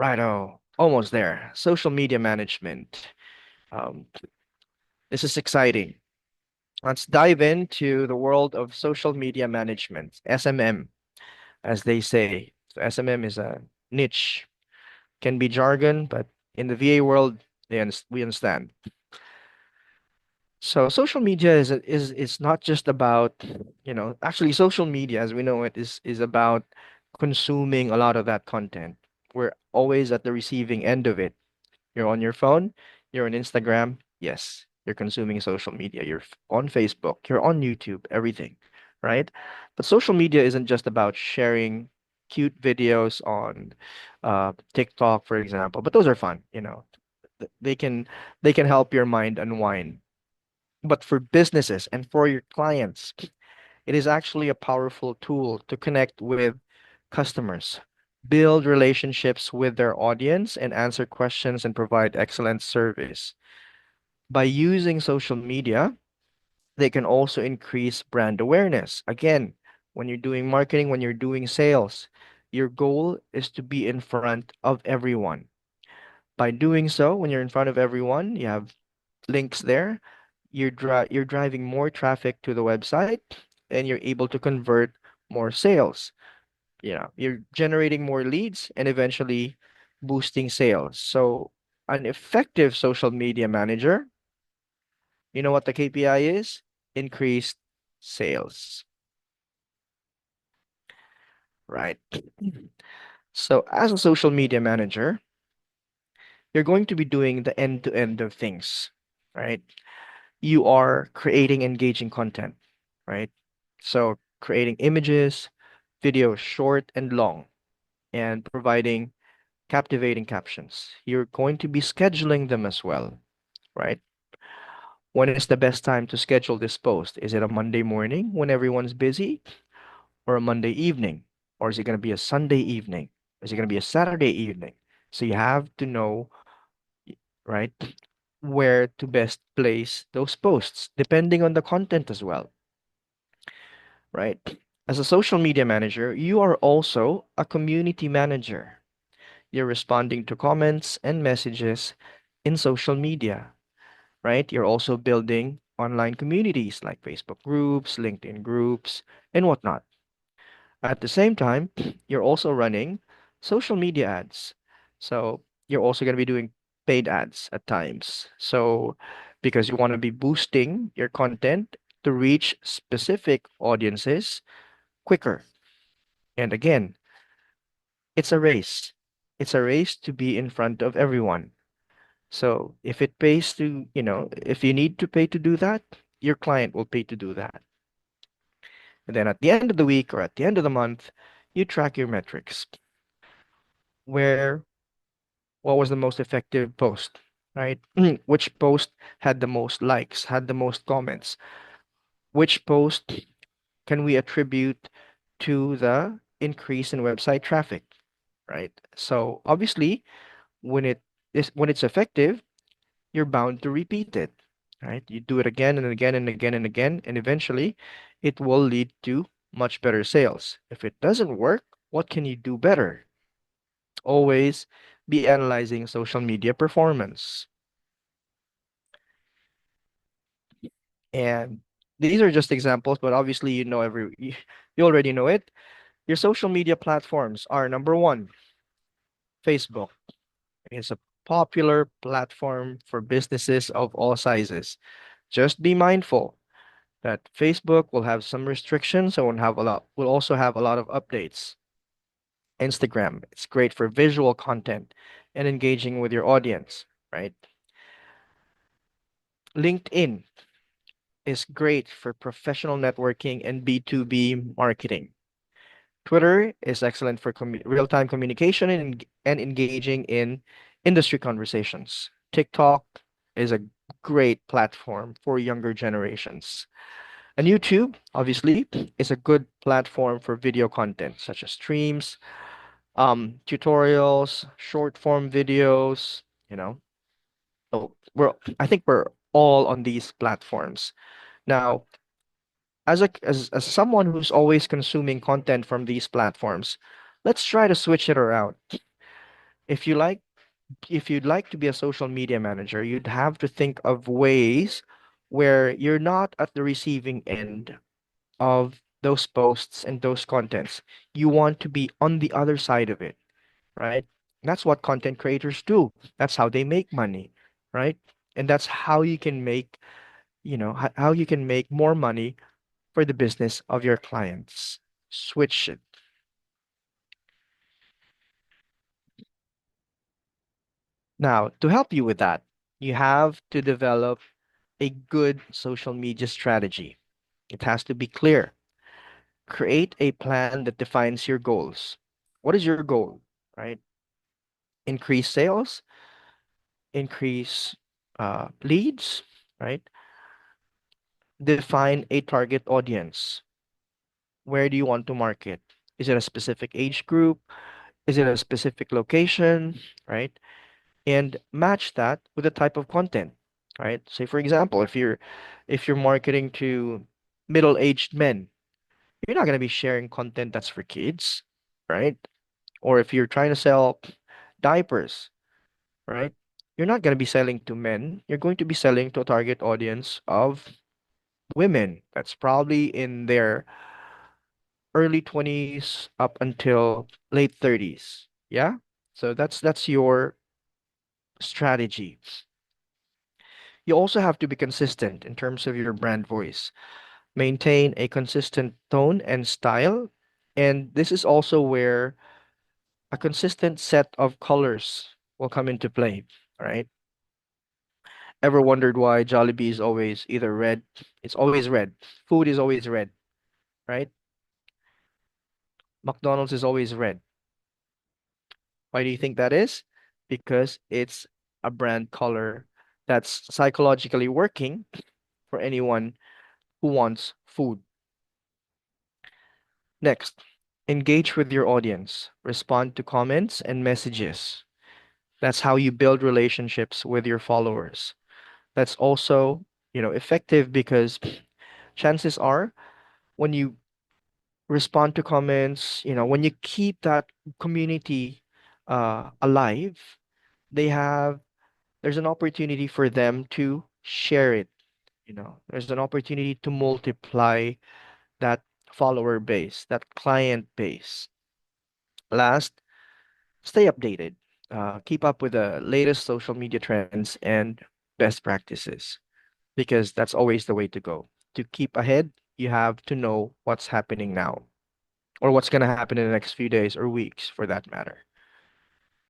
Righto, almost there. Social media management. Um, this is exciting. Let's dive into the world of social media management, SMM, as they say. So SMM is a niche, can be jargon, but in the VA world, we understand. So social media is not just about, actually social media as we know it is about consuming a lot of that content. We're always at the receiving end of it. You're on your phone, you're on Instagram, yes, you're consuming social media. On Facebook, you're on YouTube, everything, right? But social media isn't just about sharing cute videos on TikTok, for example, but those are fun, they can help your mind unwind. But for businesses and for your clients, it is actually a powerful tool to connect with customers, build relationships with their audience, and answer questions and provide excellent service. By using social media, they can also increase brand awareness. Again, when you're doing marketing, when you're doing sales, your goal is to be in front of everyone. By doing so, when you're in front of everyone, you have links there. You're driving more traffic to the website and you're able to convert more sales. You're generating more leads and eventually boosting sales. So an effective social media manager, you know what the KPI is? Increased sales, right? So as a social media manager, you're going to be doing the end to end of things, right? You are creating engaging content, right? So creating images, videos short and long, and providing captivating captions. You're going to be scheduling them as well, right? When is the best time to schedule this post? Is it a Monday morning when everyone's busy, or a Monday evening? Or is it going to be a Sunday evening? Is it going to be a Saturday evening? So you have to know, right, where to best place those posts, depending on the content as well, right? As a social media manager, you are also a community manager. You're responding to comments and messages in social media, right? You're also building online communities like Facebook groups, LinkedIn groups, and whatnot. At the same time, you're also running social media ads. So you're also going to be doing paid ads at times. So because you want to be boosting your content to reach specific audiences quicker. And again, it's a race. It's a race to be in front of everyone. So if it pays to, if you need to pay to do that, your client will pay to do that. And then at the end of the week or at the end of the month, you track your metrics. Where, what was the most effective post, right? Which post had the most likes, had the most comments? Which post can we attribute to the increase in website traffic, right? So obviously, when it's effective, you're bound to repeat it, right? You do it again and again and again and again, and eventually it will lead to much better sales. If it doesn't work, what can you do better? Always be analyzing social media performance. And these are just examples, but obviously you already know it. Your social media platforms are number one, Facebook. It's a popular platform for businesses of all sizes. Just be mindful that Facebook will have some restrictions and will also have a lot of updates. Instagram, it's great for visual content and engaging with your audience, right? LinkedIn is great for professional networking and B2B marketing. Twitter is excellent for real-time communication and engaging in industry conversations. TikTok is a great platform for younger generations. And YouTube, obviously, is a good platform for video content such as streams, tutorials, short form videos, you know. So I think we're all on these platforms. Now, as someone who's always consuming content from these platforms, let's try to switch it around. If you like, if you'd like to be a social media manager, you'd have to think of ways where you're not at the receiving end of those posts and those contents. You want to be on the other side of it, right? That's what content creators do. That's how they make money, right? And that's how you can make, how you can make more money for the business of your clients. Switch it. Now, to help you with that, you have to develop a good social media strategy. It has to be clear. Create a plan that defines your goals. What is your goal, right? Increase sales, increase leads, right? Define a target audience. Where do you want to market? Is it a specific age group? Is it a specific location, right? And match that with the type of content, right? Say for example, if you're marketing to middle-aged men, you're not going to be sharing content that's for kids, right? Or if you're trying to sell diapers, right? You're not going to be selling to men. You're going to be selling to a target audience of women that's probably in their early 20s up until late 30s. Yeah? So that's your strategy. You also have to be consistent in terms of your brand voice. Maintain a consistent tone and style. And this is also where a consistent set of colors will come into play, right? Ever wondered why Jollibee is always either red? It's always red. Food is always red, right? McDonald's is always red. Why do you think that is? Because it's a brand color that's psychologically working for anyone who wants food. Next, engage with your audience. Respond to comments and messages. That's how you build relationships with your followers. That's also, effective because chances are when you respond to comments, when you keep that community alive, they have there's an opportunity for them to share it. There's an opportunity to multiply that follower base, that client base. Last, stay updated. Keep up with the latest social media trends and best practices because that's always the way to go. To keep ahead, you have to know what's happening now or what's going to happen in the next few days or weeks for that matter.